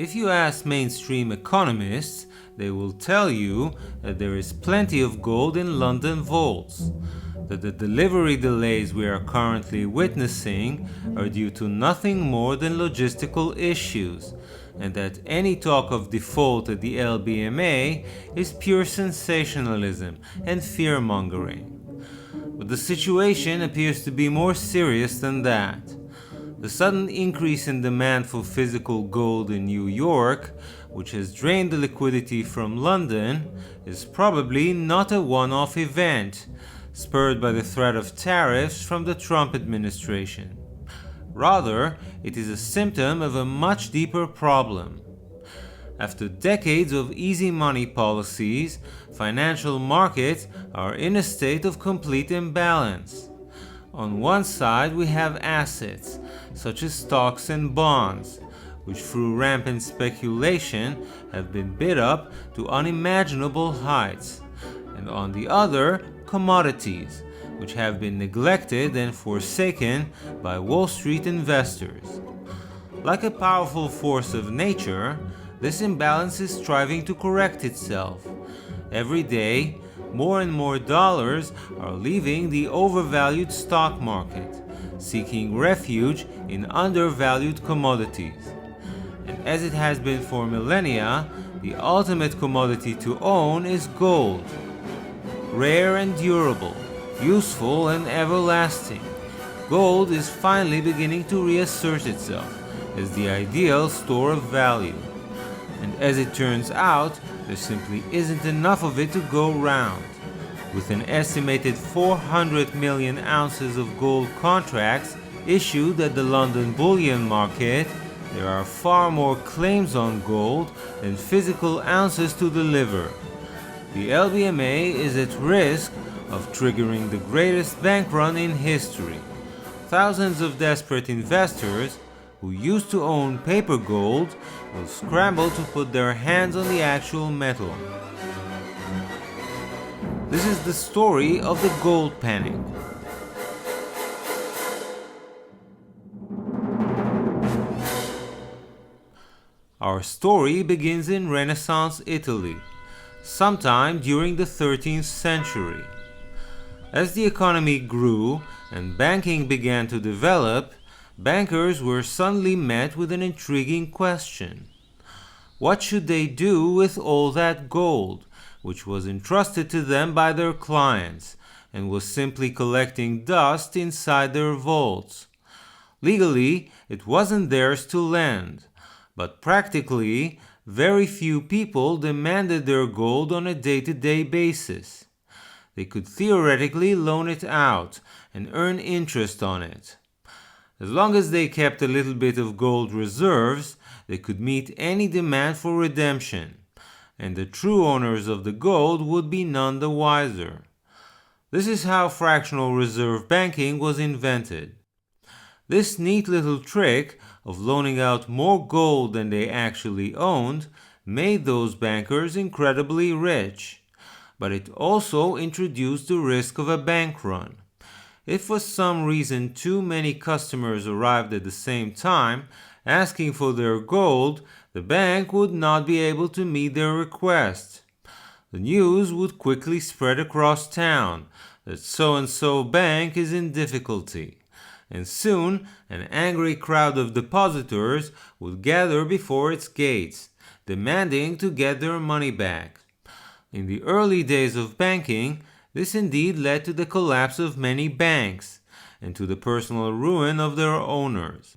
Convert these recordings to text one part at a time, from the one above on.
If you ask mainstream economists, they will tell you that there is plenty of gold in London vaults, that the delivery delays we are currently witnessing are due to nothing more than logistical issues, and that any talk of default at the LBMA is pure sensationalism and fearmongering. But the situation appears to be more serious than that. The sudden increase in demand for physical gold in New York, which has drained the liquidity from London, is probably not a one-off event, spurred by the threat of tariffs from the Trump administration. Rather, it is a symptom of a much deeper problem. After decades of easy money policies, financial markets are in a state of complete imbalance. On one side, we have assets, such as stocks and bonds, which through rampant speculation have been bid up to unimaginable heights, and on the other, commodities, which have been neglected and forsaken by Wall Street investors. Like a powerful force of nature, this imbalance is striving to correct itself. Every day, more and more dollars are leaving the overvalued stock market, seeking refuge in undervalued commodities. And as it has been for millennia, the ultimate commodity to own is gold. Rare and durable, useful and everlasting, gold is finally beginning to reassert itself as the ideal store of value. And as it turns out, there simply isn't enough of it to go round. With an estimated 400 million ounces of gold contracts issued at the London bullion market, there are far more claims on gold than physical ounces to deliver. The LBMA is at risk of triggering the greatest bank run in history. Thousands of desperate investors who used to own paper gold will scramble to put their hands on the actual metal. This is the story of the gold panic. Our story begins in Renaissance Italy, sometime during the 13th century. As the economy grew and banking began to develop, bankers were suddenly met with an intriguing question. What should they do with all that gold, which was entrusted to them by their clients and was simply collecting dust inside their vaults? Legally, it wasn't theirs to lend, but practically, very few people demanded their gold on a day-to-day basis. They could theoretically loan it out and earn interest on it. As long as they kept a little bit of gold reserves, they could meet any demand for redemption, and the true owners of the gold would be none the wiser. This is how fractional reserve banking was invented. This neat little trick of loaning out more gold than they actually owned made those bankers incredibly rich, but it also introduced the risk of a bank run. If for some reason too many customers arrived at the same time asking for their gold, the bank would not be able to meet their request. The news would quickly spread across town that so-and-so bank is in difficulty, and soon an angry crowd of depositors would gather before its gates, demanding to get their money back. In the early days of banking, this indeed led to the collapse of many banks and to the personal ruin of their owners.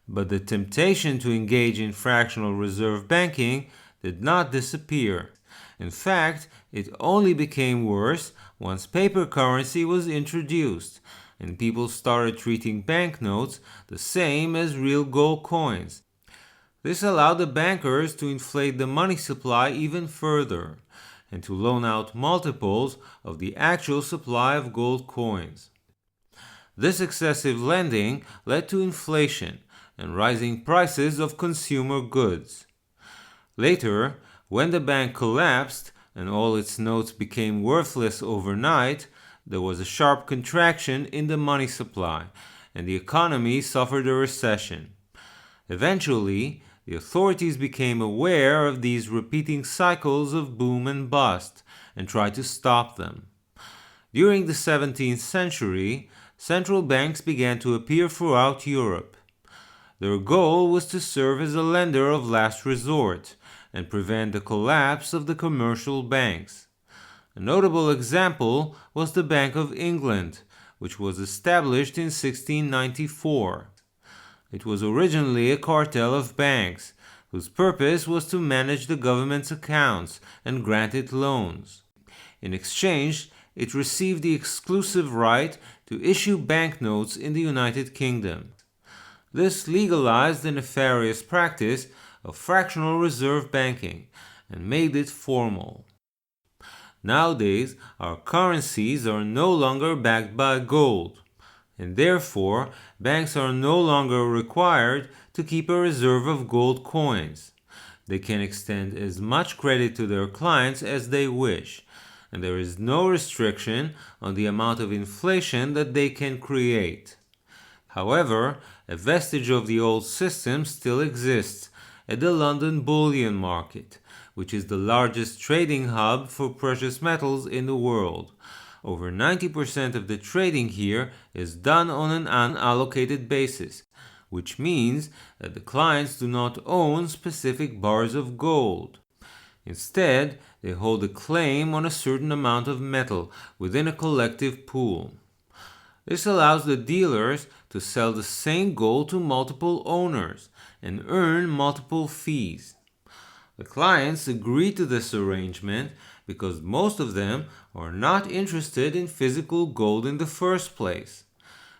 But the temptation to engage in fractional reserve banking did not disappear. In fact, it only became worse once paper currency was introduced and people started treating banknotes the same as real gold coins. This allowed the bankers to inflate the money supply even further and to loan out multiples of the actual supply of gold coins. This excessive lending led to inflation and rising prices of consumer goods. Later, when the bank collapsed and all its notes became worthless overnight, there was a sharp contraction in the money supply, and the economy suffered a recession. Eventually, the authorities became aware of these repeating cycles of boom and bust and tried to stop them. During the 17th century, central banks began to appear throughout Europe. Their goal was to serve as a lender of last resort and prevent the collapse of the commercial banks. A notable example was the Bank of England, which was established in 1694. It was originally a cartel of banks, whose purpose was to manage the government's accounts and grant it loans. In exchange, it received the exclusive right to issue banknotes in the United Kingdom. This legalized the nefarious practice of fractional reserve banking and made it formal. Nowadays, our currencies are no longer backed by gold, and therefore banks are no longer required to keep a reserve of gold coins. They can extend as much credit to their clients as they wish, and there is no restriction on the amount of inflation that they can create. However, a vestige of the old system still exists at the London bullion market, which is the largest trading hub for precious metals in the world. Over 90% of the trading here is done on an unallocated basis, which means that the clients do not own specific bars of gold. Instead, they hold a claim on a certain amount of metal within a collective pool. This allows the dealers to sell the same gold to multiple owners and earn multiple fees. The clients agree to this arrangement because most of them are not interested in physical gold in the first place.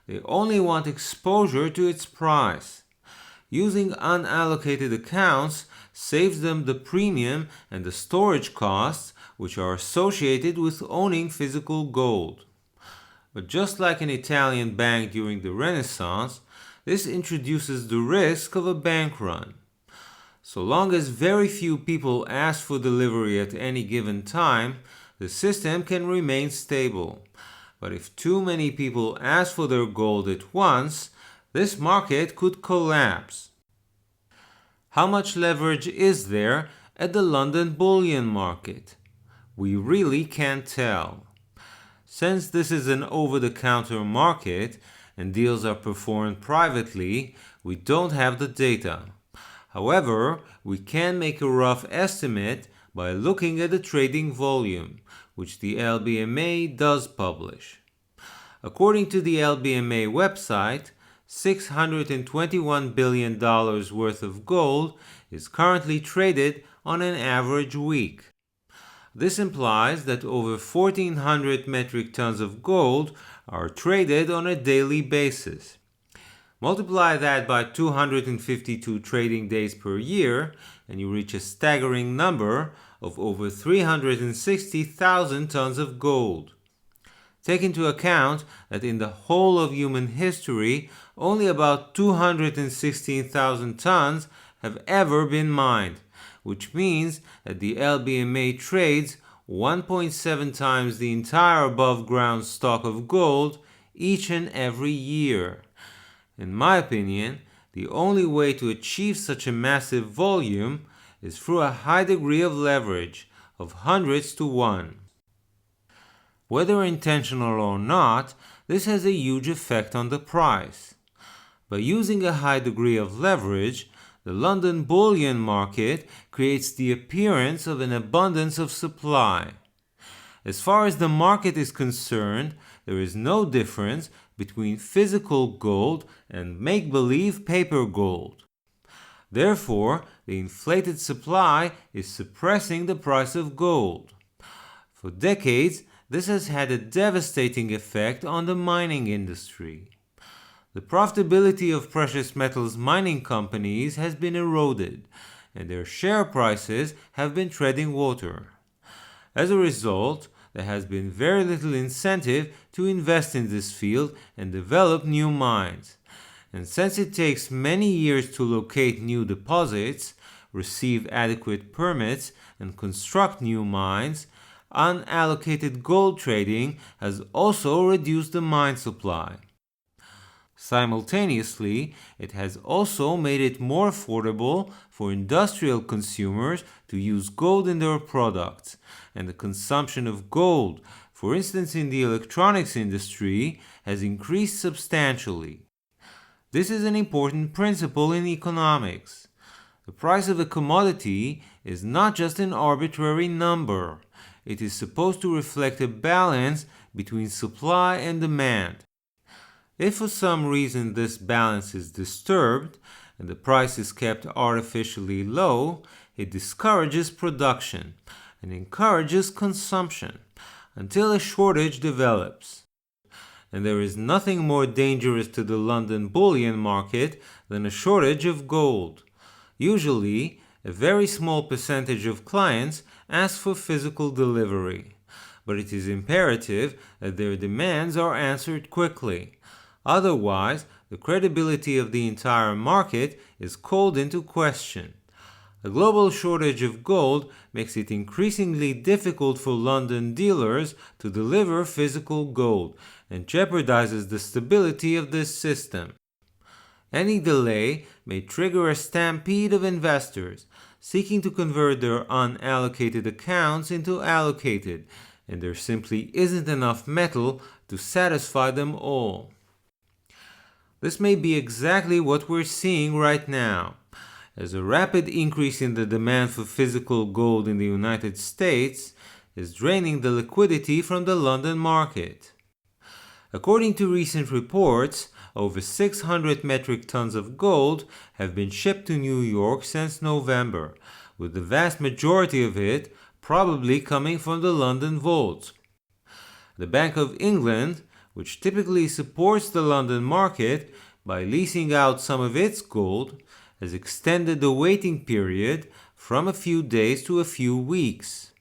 They only want exposure to its price. Using unallocated accounts saves them the premium and the storage costs which are associated with owning physical gold. But just like an Italian bank during the Renaissance, this introduces the risk of a bank run. So long as very few people ask for delivery at any given time, the system can remain stable. But if too many people ask for their gold at once, this market could collapse. How much leverage is there at the London bullion market? We really can't tell. Since this is an over-the-counter market and deals are performed privately, we don't have the data. However, we can make a rough estimate by looking at the trading volume, which the LBMA does publish. According to the LBMA website, $621 billion worth of gold is currently traded on an average week. This implies that over 1,400 metric tons of gold are traded on a daily basis. Multiply that by 252 trading days per year, and you reach a staggering number of over 360,000 tons of gold. Take into account that in the whole of human history, only about 216,000 tons have ever been mined, which means that the LBMA trades 1.7 times the entire above-ground stock of gold each and every year. In my opinion, the only way to achieve such a massive volume is through a high degree of leverage of hundreds to one. Whether intentional or not, this has a huge effect on the price. By using a high degree of leverage, the London bullion market creates the appearance of an abundance of supply. As far as the market is concerned, there is no difference between physical gold and make-believe paper gold. Therefore, the inflated supply is suppressing the price of gold. For decades, this has had a devastating effect on the mining industry. The profitability of precious metals mining companies has been eroded, and their share prices have been treading water. As a result, there has been very little incentive to invest in this field and develop new mines. And since it takes many years to locate new deposits, receive adequate permits, and construct new mines, unallocated gold trading has also reduced the mine supply. Simultaneously, it has also made it more affordable for industrial consumers to use gold in their products, and the consumption of gold, for instance in the electronics industry, has increased substantially. This is an important principle in economics. The price of a commodity is not just an arbitrary number. It is supposed to reflect a balance between supply and demand. If for some reason this balance is disturbed and the price is kept artificially low, it discourages production and encourages consumption until a shortage develops. And there is nothing more dangerous to the London bullion market than a shortage of gold. Usually, a very small percentage of clients ask for physical delivery, but it is imperative that their demands are answered quickly. Otherwise, the credibility of the entire market is called into question. A global shortage of gold makes it increasingly difficult for London dealers to deliver physical gold and jeopardizes the stability of this system. Any delay may trigger a stampede of investors seeking to convert their unallocated accounts into allocated, and there simply isn't enough metal to satisfy them all. This may be exactly what we're seeing right now, as a rapid increase in the demand for physical gold in the United States is draining the liquidity from the London market. According to recent reports, over 600 metric tons of gold have been shipped to New York since November, with the vast majority of it probably coming from the London vault. The Bank of England, which typically supports the London market by leasing out some of its gold, has extended the waiting period from a few days to a few weeks.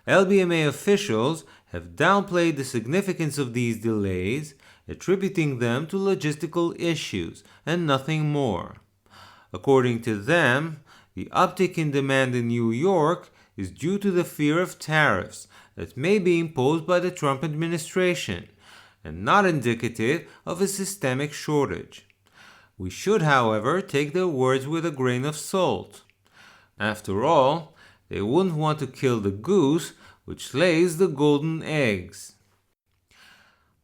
LBMA officials have downplayed the significance of these delays, attributing them to logistical issues and nothing more. According to them, the uptick in demand in New York is due to the fear of tariffs that may be imposed by the Trump administration, and not indicative of a systemic shortage. We should, however, take their words with a grain of salt. After all, they wouldn't want to kill the goose which lays the golden eggs.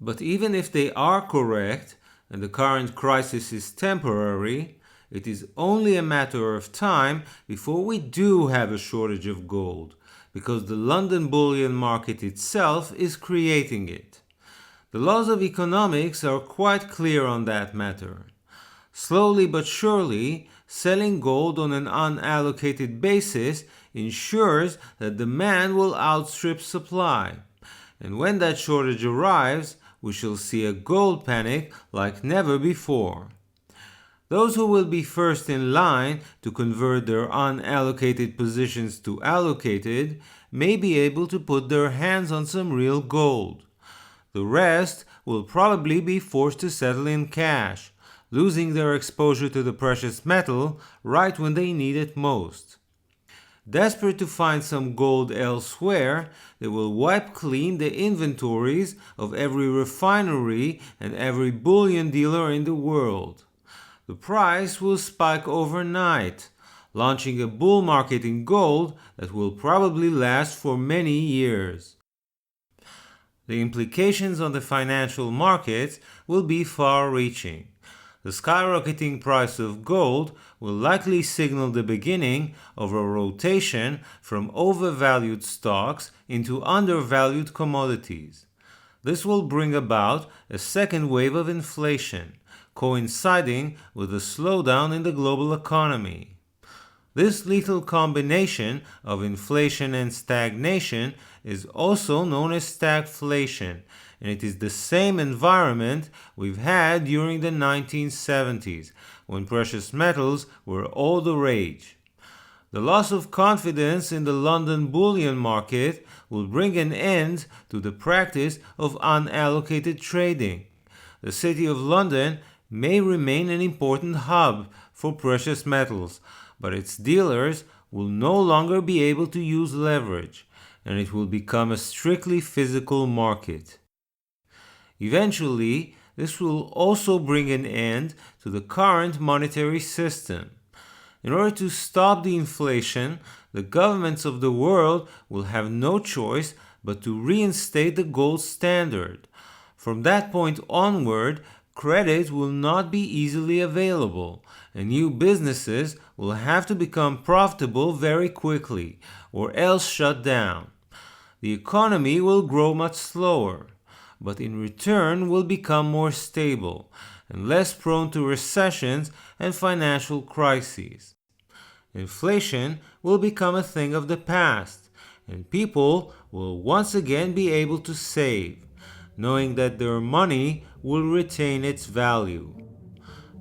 But even if they are correct, and the current crisis is temporary, it is only a matter of time before we do have a shortage of gold, because the London bullion market itself is creating it. The laws of economics are quite clear on that matter. Slowly but surely, selling gold on an unallocated basis ensures that demand will outstrip supply. And when that shortage arrives, we shall see a gold panic like never before. Those who will be first in line to convert their unallocated positions to allocated may be able to put their hands on some real gold. The rest will probably be forced to settle in cash, losing their exposure to the precious metal right when they need it most. Desperate to find some gold elsewhere, they will wipe clean the inventories of every refinery and every bullion dealer in the world. The price will spike overnight, launching a bull market in gold that will probably last for many years. The implications on the financial markets will be far-reaching. The skyrocketing price of gold will likely signal the beginning of a rotation from overvalued stocks into undervalued commodities. This will bring about a second wave of inflation, coinciding with a slowdown in the global economy. This lethal combination of inflation and stagnation is also known as stagflation, and it is the same environment we've had during the 1970s, when precious metals were all the rage. The loss of confidence in the London bullion market will bring an end to the practice of unallocated trading. The City of London may remain an important hub for precious metals, but its dealers will no longer be able to use leverage, and it will become a strictly physical market. Eventually, This will also bring an end to the current monetary system. In order to stop the inflation, the governments of the world will have no choice but to reinstate the gold standard. From that point onward, credit will not be easily available, and new businesses will have to become profitable very quickly, or else shut down. The economy will grow much slower, but in return will become more stable and less prone to recessions and financial crises. Inflation will become a thing of the past, and people will once again be able to save, knowing that their money will retain its value.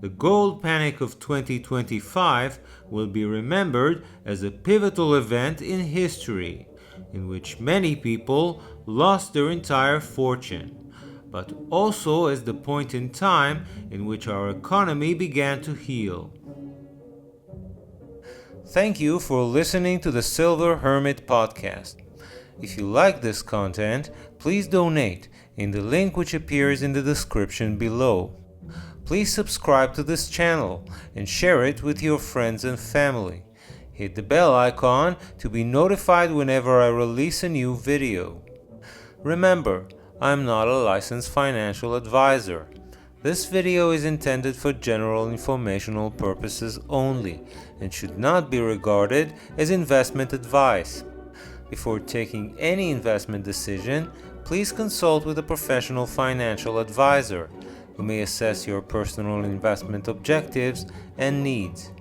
The gold panic of 2025 will be remembered as a pivotal event in history, in which many people lost their entire fortune, but also as the point in time in which our economy began to heal. Thank you for listening to the Silver Hermit podcast. If you like this content, please donate in the link which appears in the description below. Please subscribe to this channel and share it with your friends and family. Hit the bell icon to be notified whenever I release a new video. Remember, I'm not a licensed financial advisor. This video is intended for general informational purposes only and should not be regarded as investment advice. Before taking any investment decision, please consult with a professional financial advisor who may assess your personal investment objectives and needs.